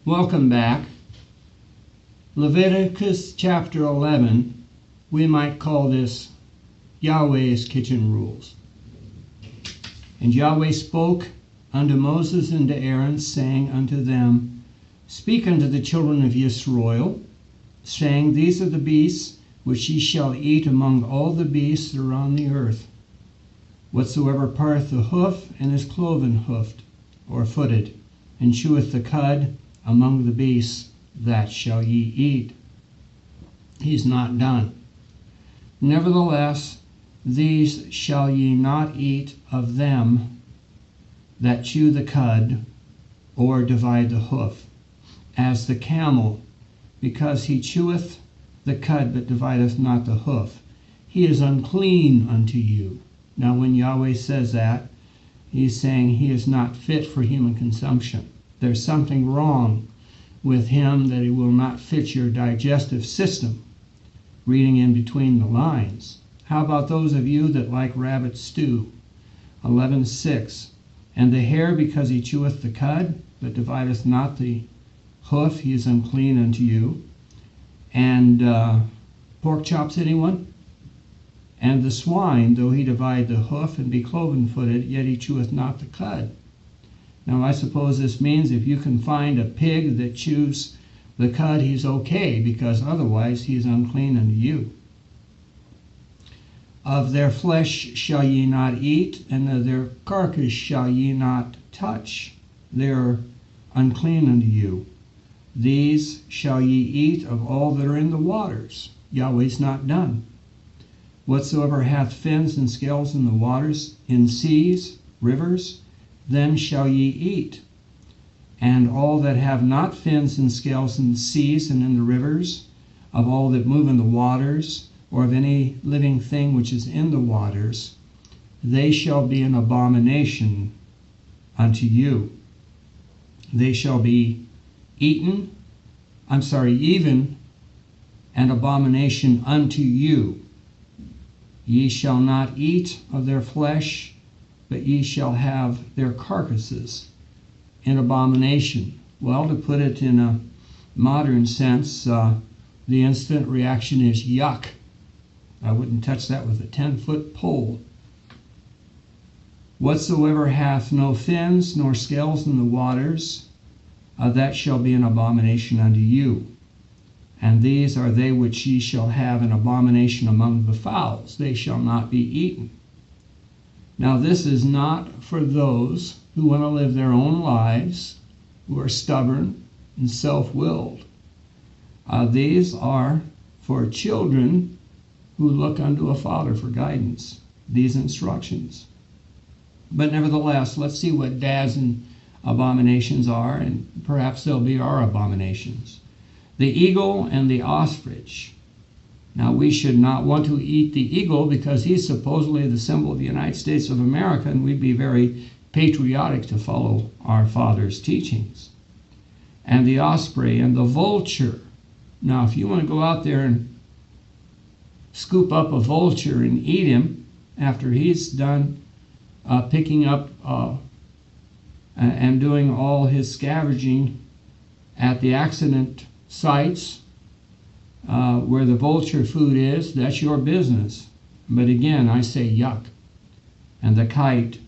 Welcome back. Leviticus chapter 11, we might call this Yahweh's kitchen rules. And Yahweh spoke unto Moses and to Aaron, saying unto them, Speak unto the children of Israel, saying, These are the beasts which ye shall eat among all the beasts that are on the earth. Whatsoever parteth the hoof and is cloven hoofed, or footed, and cheweth the cud among the beasts, that shall ye eat. He's not done. Nevertheless, these shall ye not eat of them that chew the cud, or divide the hoof, as the camel, because he cheweth the cud, but divideth not the hoof. He is unclean unto you. Now when Yahweh says that, he's saying he is not fit for human consumption. There's something wrong with him, that he will not fit your digestive system, reading in between the lines. How about those of you that like rabbit stew? 11:6. And the hare, because he cheweth the cud, but divideth not the hoof, he is unclean unto you. And pork chops, anyone? And the swine, though he divide the hoof and be cloven-footed, yet he cheweth not the cud. Now I suppose this means if you can find a pig that chews the cud, he's okay, because otherwise he is unclean unto you. Of their flesh shall ye not eat, and of their carcass shall ye not touch. They are unclean unto you. These shall ye eat of all that are in the waters. Yahweh's not done. Whatsoever hath fins and scales in the waters, in seas, rivers, them shall ye eat. And all that have not fins and scales in the seas and in the rivers, of all that move in the waters, or of any living thing which is in the waters, they shall be an abomination unto you. They shall be even an abomination unto you. Ye shall not eat of their flesh, but ye shall have their carcasses in abomination. Well, to put it in a modern sense, the instant reaction is yuck. I wouldn't touch that with a 10-foot pole. Whatsoever hath no fins nor scales in the waters, that shall be an abomination unto you. And these are they which ye shall have an abomination among the fowls. They shall not be eaten. Now this is not for those who want to live their own lives, who are stubborn and self-willed. These are for children who look unto a father for guidance, these instructions. But nevertheless, let's see what dads and abominations are, and perhaps they'll be our abominations. The eagle and the ostrich. Now, we should not want to eat the eagle because he's supposedly the symbol of the United States of America, and we'd be very patriotic to follow our Father's teachings. And the osprey and the vulture. Now, if you want to go out there and scoop up a vulture and eat him after he's done picking up and doing all his scavenging at the accident sites, where the vulture food is, that's your business. But again, I say yuck. And the kite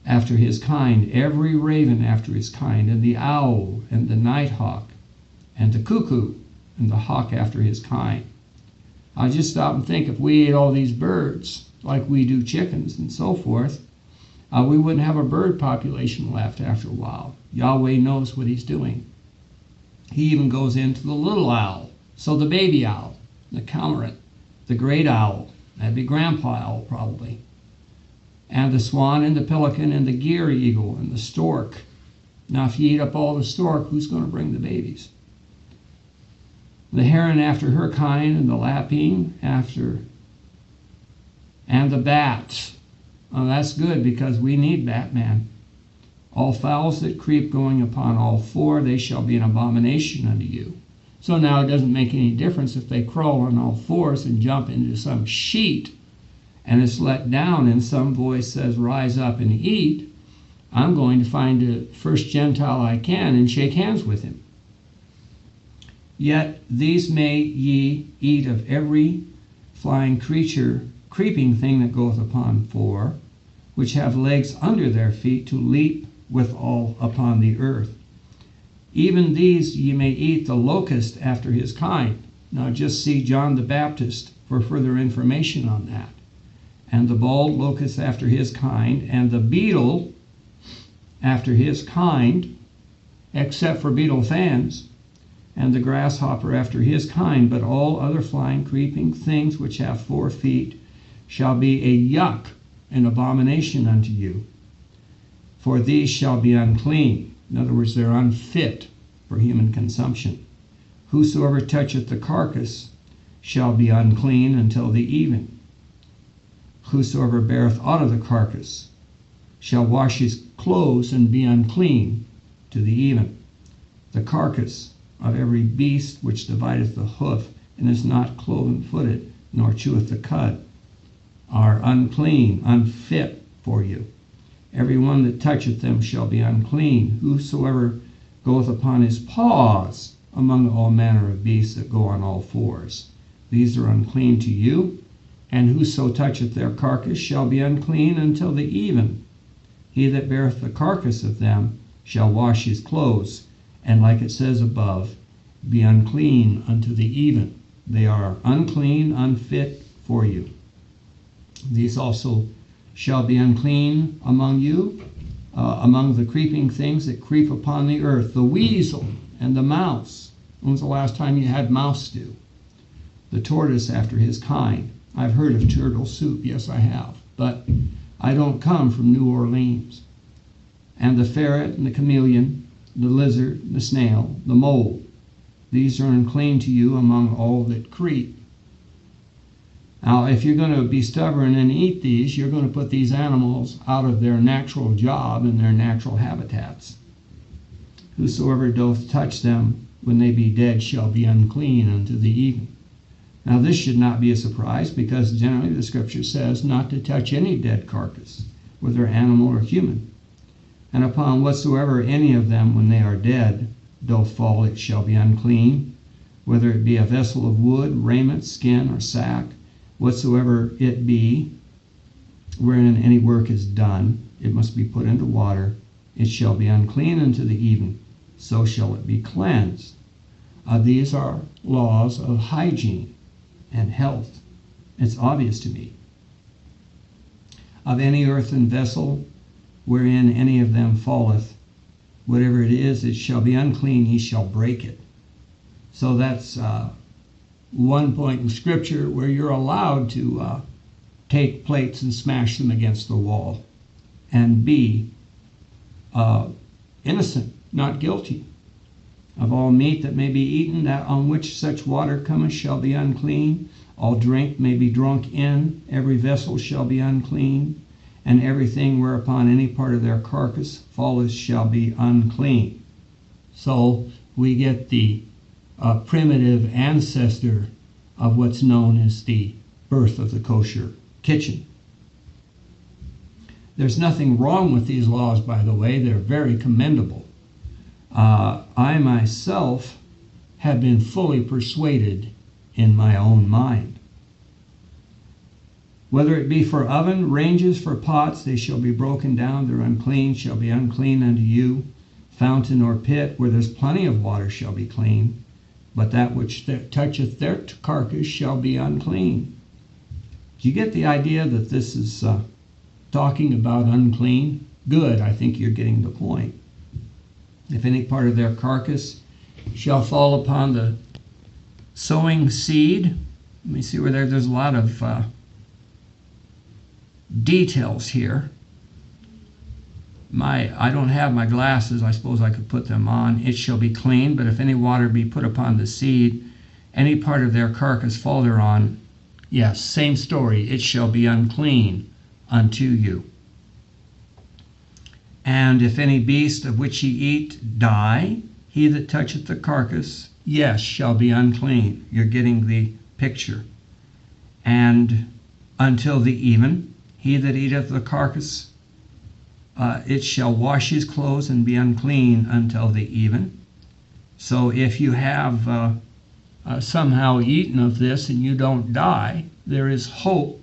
after his kind, every raven after his kind, and the owl and the nighthawk, and the cuckoo and the hawk after his kind. I just stop and think, if we ate all these birds like we do chickens and so forth, we wouldn't have a bird population left after a while. Yahweh knows what he's doing. He even goes into the little owl. So the baby owl, the cormorant, the great owl, that'd be grandpa owl probably, and the swan and the pelican and the gear eagle and the stork. Now if you eat up all the stork, who's going to bring the babies? The heron after her kind, and the lapine after, and the bats. Well, that's good, because we need Batman. All fowls that creep going upon all four, they shall be an abomination unto you. So now it doesn't make any difference if they crawl on all fours and jump into some sheet and it's let down and some voice says, rise up and eat. I'm going to find the first Gentile I can and shake hands with him. Yet these may ye eat of every flying creature, creeping thing that goeth upon four, which have legs under their feet to leap withal upon the earth. Even these ye may eat the locust after his kind. Now just see John the Baptist for further information on that. And the bald locust after his kind, and the beetle after his kind, except for beetle fans, and the grasshopper after his kind, but all other flying, creeping things which have 4 feet shall be a yuck, an abomination unto you. For these shall be unclean. In other words, they're unfit for human consumption. Whosoever toucheth the carcass shall be unclean until the even. Whosoever beareth out of the carcass shall wash his clothes and be unclean to the even. The carcass of every beast which divideth the hoof, and is not cloven-footed, nor cheweth the cud, are unclean, unfit for you. Every one that toucheth them shall be unclean. Whosoever goeth upon his paws among all manner of beasts that go on all fours, these are unclean to you. And whoso toucheth their carcass shall be unclean until the even. He that beareth the carcass of them shall wash his clothes, and like it says above, be unclean unto the even. They are unclean, unfit for you. These also shall be unclean among you, among the creeping things that creep upon the earth, the weasel and the mouse. When was the last time you had mouse stew? The tortoise after his kind. I've heard of turtle soup, yes I have, but I don't come from New Orleans. And the ferret and the chameleon, the lizard, the snail, the mole, these are unclean to you among all that creep. Now, if you're going to be stubborn and eat these, you're going to put these animals out of their natural job and their natural habitats. Whosoever doth touch them when they be dead shall be unclean unto the even. Now, this should not be a surprise, because generally the scripture says not to touch any dead carcass, whether animal or human. And upon whatsoever any of them, when they are dead, doth fall, it shall be unclean, whether it be a vessel of wood, raiment, skin, or sack, whatsoever it be, wherein any work is done, it must be put into water. It shall be unclean unto the even, so shall it be cleansed. These are laws of hygiene and health. It's obvious to me. Of any earthen vessel wherein any of them falleth, whatever it is, it shall be unclean, ye shall break it. So that's one point in Scripture where you're allowed to take plates and smash them against the wall and be innocent, not guilty. Of all meat that may be eaten, that on which such water cometh shall be unclean. All drink may be drunk in, every vessel shall be unclean, and everything whereupon any part of their carcass falleth shall be unclean. So we get the primitive ancestor of what's known as the birth of the kosher kitchen. There's nothing wrong with these laws, by the way. They're very commendable. I myself have been fully persuaded in my own mind. Whether it be for oven, ranges, for pots, they shall be broken down, they're unclean, shall be unclean unto you. Fountain or pit, where there's plenty of water, shall be clean, but that which toucheth their carcass shall be unclean. Do you get the idea that this is talking about unclean? Good, I think you're getting the point. If any part of their carcass shall fall upon the sowing seed, let me see where there's a lot of details here. I don't have my glasses. I suppose I could put them on. It shall be clean, but if any water be put upon the seed, any part of their carcass fall thereon, yes, same story, it shall be unclean unto you. And if any beast of which ye eat die, he that toucheth the carcass, yes, shall be unclean. You're getting the picture. And until the even, he that eateth the carcass it shall wash his clothes and be unclean until the even. So if you have somehow eaten of this and you don't die, there is hope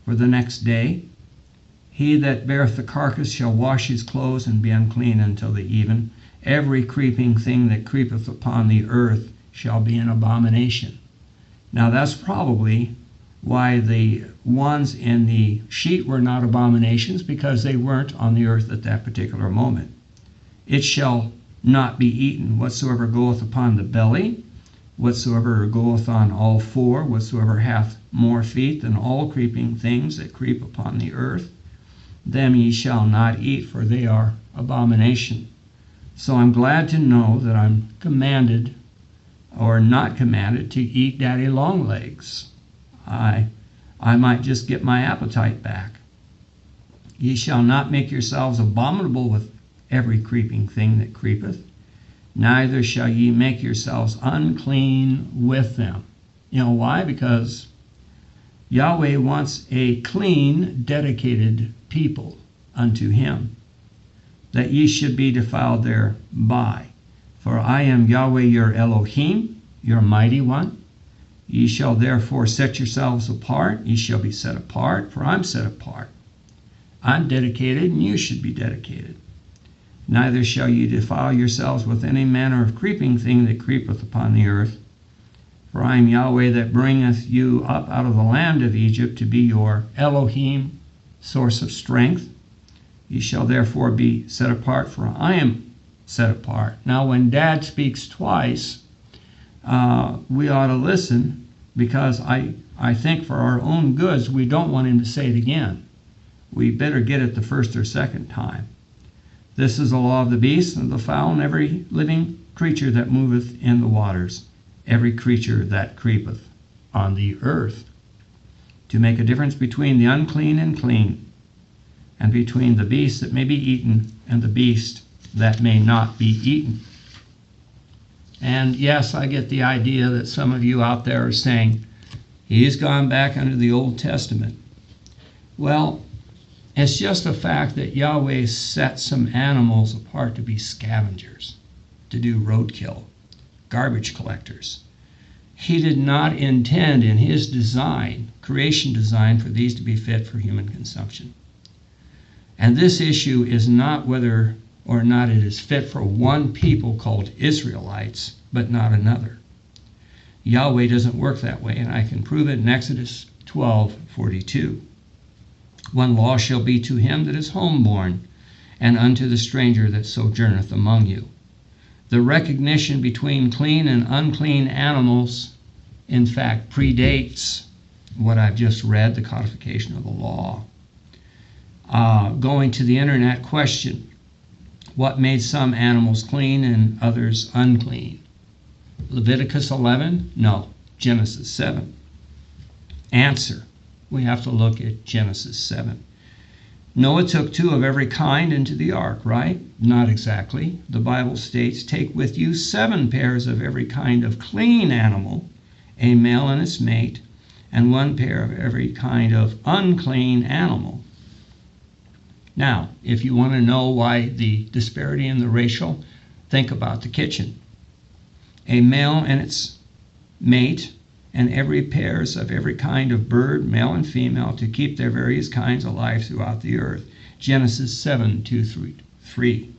for the next day. He that beareth the carcass shall wash his clothes and be unclean until the even. Every creeping thing that creepeth upon the earth shall be an abomination. Now that's probably why the ones in the sheet were not abominations, because they weren't on the earth at that particular moment. It shall not be eaten whatsoever goeth upon the belly, whatsoever goeth on all four, whatsoever hath more feet than all creeping things that creep upon the earth. Them ye shall not eat, for they are abomination. So I'm glad to know that I'm commanded, or not commanded, to eat daddy long legs. I might just get my appetite back. Ye shall not make yourselves abominable with every creeping thing that creepeth, neither shall ye make yourselves unclean with them. You know why? Because Yahweh wants a clean, dedicated people unto him, that ye should be defiled thereby. For I am Yahweh your Elohim, your mighty one. Ye shall therefore set yourselves apart. Ye shall be set apart, for I'm set apart. I'm dedicated, and you should be dedicated. Neither shall ye defile yourselves with any manner of creeping thing that creepeth upon the earth. For I am Yahweh that bringeth you up out of the land of Egypt to be your Elohim, source of strength. Ye shall therefore be set apart, for I am set apart. Now when Dad speaks twice, we ought to listen, because I think for our own goods we don't want him to say it again. We better get it the first or second time. This is the law of the beast and the fowl and every living creature that moveth in the waters, every creature that creepeth on the earth, to make a difference between the unclean and clean, and between the beast that may be eaten and the beast that may not be eaten. And yes, I get the idea that some of you out there are saying, he's gone back under the Old Testament. Well, it's just a fact that Yahweh set some animals apart to be scavengers, to do roadkill, garbage collectors. He did not intend in his design, creation design, for these to be fit for human consumption. And this issue is not whether or not it is fit for one people called Israelites, but not another. Yahweh doesn't work that way, and I can prove it in Exodus 12:42. One law shall be to him that is homeborn, and unto the stranger that sojourneth among you. The recognition between clean and unclean animals, in fact, predates what I've just read, the codification of the law. Going to the internet, question, what made some animals clean and others unclean? Leviticus 11? No. Genesis 7. Answer, we have to look at Genesis 7. Noah took 2 of every kind into the ark, right? Not exactly. The Bible states, take with you 7 pairs of every kind of clean animal, a male and its mate, and 1 pair of every kind of unclean animal. Now, if you want to know why the disparity in the racial, think about the kitchen. A male and its mate, and every pairs of every kind of bird, male and female, to keep their various kinds alive throughout the earth. Genesis 7:2-3.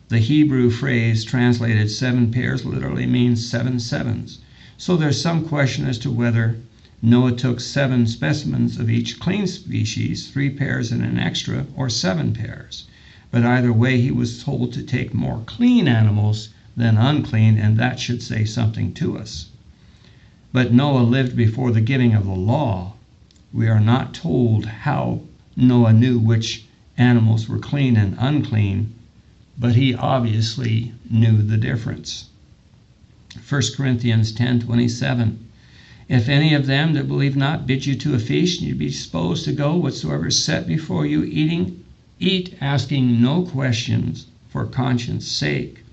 The Hebrew phrase translated 7 pairs literally means 7 sevens. So there's some question as to whether Noah took 7 specimens of each clean species, 3 pairs and an extra, or 7 pairs. But either way, he was told to take more clean animals than unclean, and that should say something to us. But Noah lived before the giving of the law. We are not told how Noah knew which animals were clean and unclean, but he obviously knew the difference. 1 Corinthians 10:27. If any of them that believe not bid you to a feast, and you be disposed to go, whatsoever is set before you, eat, asking no questions for conscience sake.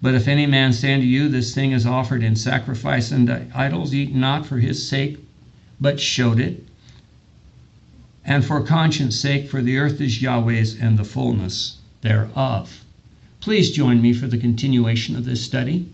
But if any man say unto you, this thing is offered in sacrifice unto idols, eat not for his sake, but showed it. and for conscience sake, for the earth is Yahweh's and the fullness thereof. Please join me for the continuation of this study.